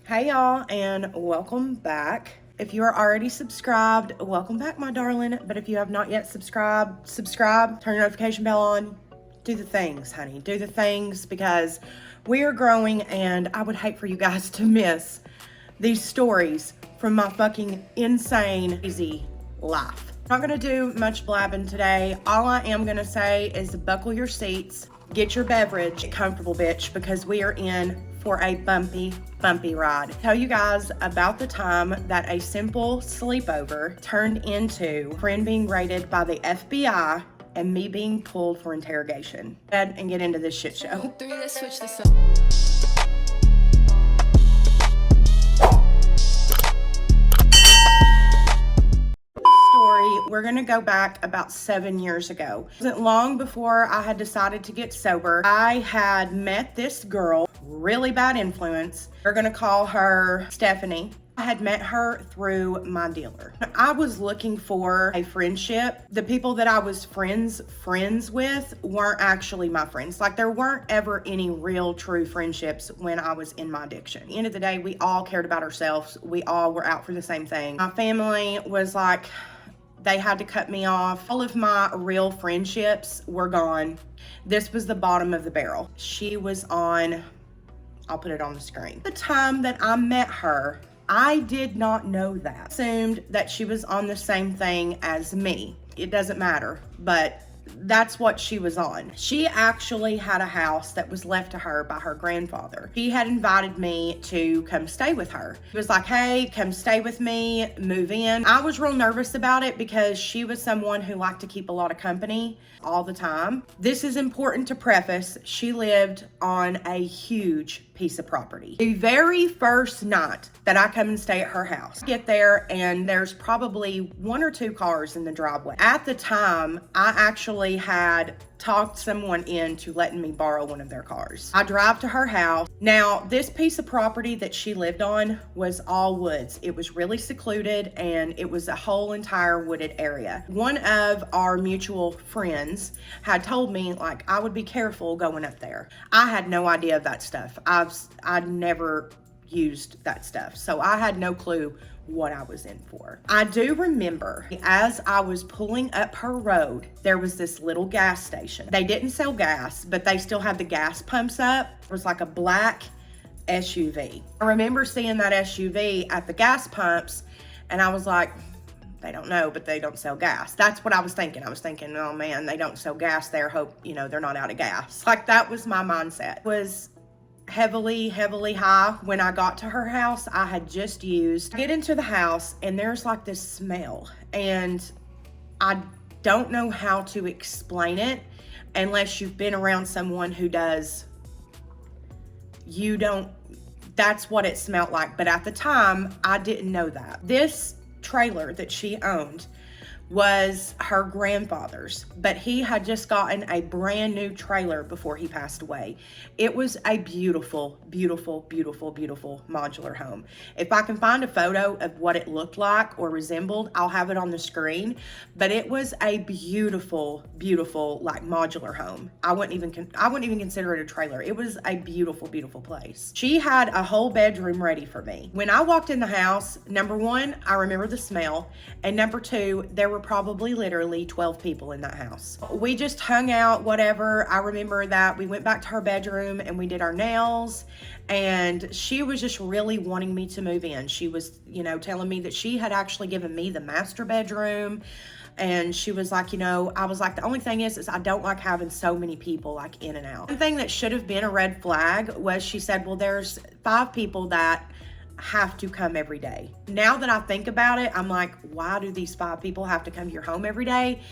Hey y'all, and welcome back. If you are already subscribed, welcome back, my darling. But if you have not yet subscribe, turn your notification bell on. Do the things, honey. Do the things, because we are growing and I would hate for you guys to miss these stories from my fucking insane, easy life. I'm not gonna do much blabbing today. All I am gonna say is buckle your seats, get your beverage, get comfortable, bitch, because we are in for a bumpy ride. Tell you guys about the time that a simple sleepover turned into a friend being raided by the FBI and me being pulled for interrogation. Go ahead and get into this shit show. Let's switch this up. We're gonna go back about 7 years ago. It wasn't long before I had decided to get sober. I had met this girl, really bad influence. We're gonna call her Stephanie. I had met her through my dealer. I was looking for a friendship. The people that I was friends with weren't actually my friends. Like, there weren't ever any real true friendships when I was in my addiction. At the end of the day, we all cared about ourselves. We all were out for the same thing. My family was like, they had to cut me off. All of my real friendships were gone. This was the bottom of the barrel. She was on, I'll put it on the screen. The time that I met her, I did not know that. I assumed that she was on the same thing as me. It doesn't matter, but that's what she was on. She actually had a house that was left to her by her grandfather. She had invited me to come stay with her. She was like, hey, come stay with me, move in. I was real nervous about it because she was someone who liked to keep a lot of company all the time. This is important to preface. She lived on a huge piece of property. The very first night that I come and stay at her house, I get there and there's probably 1 or 2 cars in the driveway. At the time, I actually had talked someone into letting me borrow one of their cars. I drive to her house. Now, this piece of property that she lived on was all woods. It was really secluded and it was a whole entire wooded area. One of our mutual friends had told me, like, I would be careful going up there. I had no idea of that stuff. I'd never used that stuff, so I had no clue what I was in for. I do remember as I was pulling up her road, there was this little gas station. They didn't sell gas, but they still had the gas pumps up. It was like a black SUV. I remember seeing that SUV at the gas pumps and I was like, they don't know, but they don't sell gas. That's what I was thinking. I was thinking, oh man, they don't sell gas there. Hope, they're not out of gas. Like, that was my mindset. It was heavily high. When I got to her house, I had just used. I get into the house and there's like this smell, and I don't know how to explain it unless you've been around someone who does. That's what it smelled like. But at the time, I didn't know that. This trailer that she owned was her grandfather's, but he had just gotten a brand new trailer before he passed away. It was a beautiful modular home. If I can find a photo of what it looked like or resembled, I'll have it on the screen, but it was a beautiful like modular home. I wouldn't even consider it a trailer. It was a beautiful place. She had a whole bedroom ready for me. When I walked in the house, number one, I remember the smell, and number two, there were probably literally 12 people in that house. We just hung out, whatever. I remember that we went back to her bedroom and we did our nails, and she was just really wanting me to move in. She was, telling me that she had actually given me the master bedroom. And she was like, I was like, the only thing is I don't like having so many people like in and out. One thing that should have been a red flag was she said, well, there's 5 people that have to come every day. Now that I think about it, I'm like, why do these 5 people have to come to your home every day?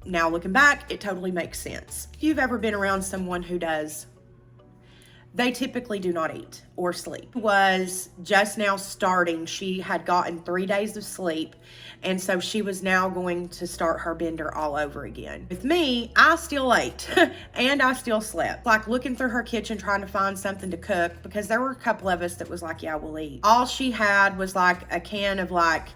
Now looking back, it totally makes sense. If you've ever been around someone who does, they typically do not eat or sleep. Was just now starting. She had gotten 3 days of sleep, and so she was now going to start her bender all over again. With me, I still ate and I still slept. Like, looking through her kitchen trying to find something to cook, because there were a couple of us that was like, yeah, we'll eat. All she had was like a can of like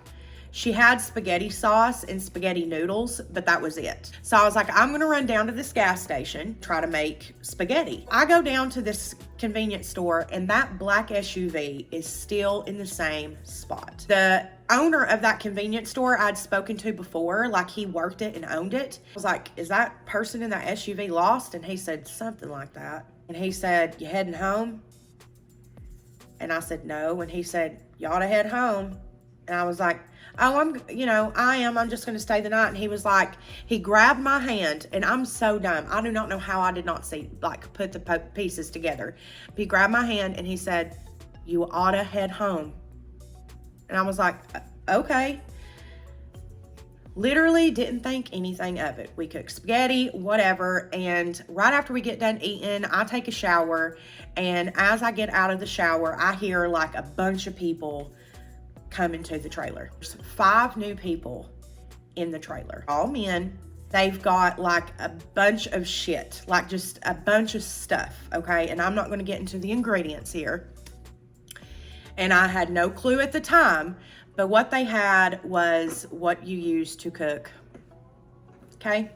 She had spaghetti sauce and spaghetti noodles, but that was it. So I was like, I'm gonna run down to this gas station, try to make spaghetti. I go down to this convenience store and that black SUV is still in the same spot. The owner of that convenience store I'd spoken to before, like he worked it and owned it. I was like, is that person in that SUV lost? And he said something like that. And he said, you heading home? And I said, no. And he said, you ought to head home. And I was like, oh, I'm just going to stay the night. And he was like, he grabbed my hand, and I'm so dumb. I do not know how I did not see, like, put the pieces together. But he grabbed my hand and he said, you ought to head home. And I was like, okay. Literally didn't think anything of it. We cooked spaghetti, whatever. And right after we get done eating, I take a shower. And as I get out of the shower, I hear like a bunch of people come into the trailer. There's 5 new people in the trailer, all men. They've got like a bunch of shit, like just a bunch of stuff, okay? And I'm not gonna get into the ingredients here. And I had no clue at the time, but what they had was what you use to cook, okay?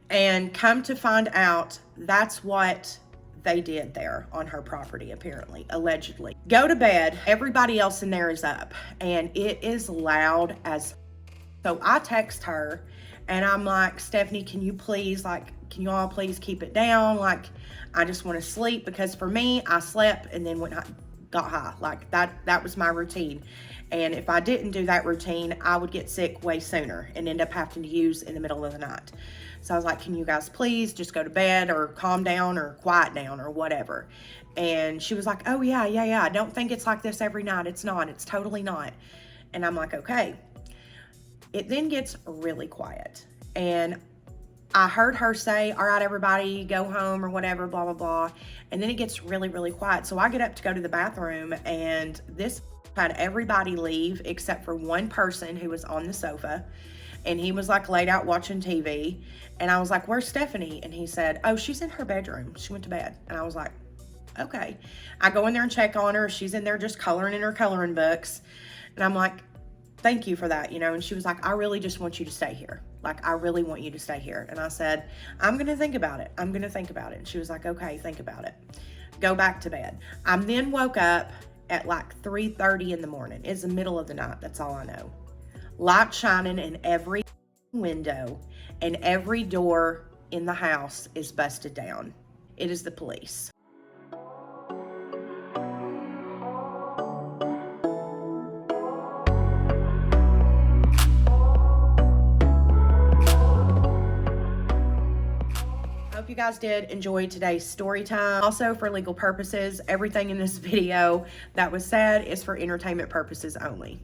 And come to find out, that's what they did there on her property, apparently, allegedly. Go to bed, everybody else in there is up, and it is loud as. So I text her, and I'm like, Stephanie, can you all please keep it down? Like, I just want to sleep, because for me, I slept and then got high. Like, that was my routine. And if I didn't do that routine, I would get sick way sooner and end up having to use in the middle of the night. So I was like, can you guys please just go to bed or calm down or quiet down or whatever? And she was like, oh yeah. I don't think it's like this every night. It's not. It's totally not. And I'm like, okay. It then gets really quiet. And I heard her say, all right, everybody, go home or whatever, blah, blah, blah. And then it gets really, really quiet. So I get up to go to the bathroom, and this had everybody leave except for one person who was on the sofa. And he was like laid out watching TV. And I was like, where's Stephanie? And he said, oh, she's in her bedroom. She went to bed. And I was like, okay. I go in there and check on her. She's in there just coloring in her coloring books. And I'm like, thank you for that, And she was like, I really just want you to stay here. Like, I really want you to stay here. And I said, I'm going to think about it. I'm going to think about it. And she was like, okay, think about it. Go back to bed. I then woke up at like 3:30 in the morning. It's the middle of the night. That's all I know. Light shining in every window, and every door in the house is busted down. It is the police. Hope you guys did enjoy today's story time. Also, for legal purposes, everything in this video that was said is for entertainment purposes only.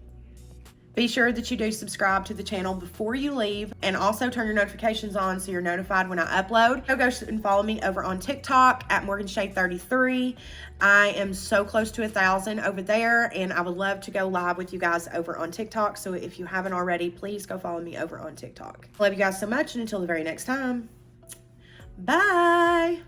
Be sure that you do subscribe to the channel before you leave, and also turn your notifications on so you're notified when I upload. Go and follow me over on TikTok at MorganShay33. I am so close to 1,000 over there, and I would love to go live with you guys over on TikTok. So if you haven't already, please go follow me over on TikTok. Love you guys so much, and until the very next time, bye.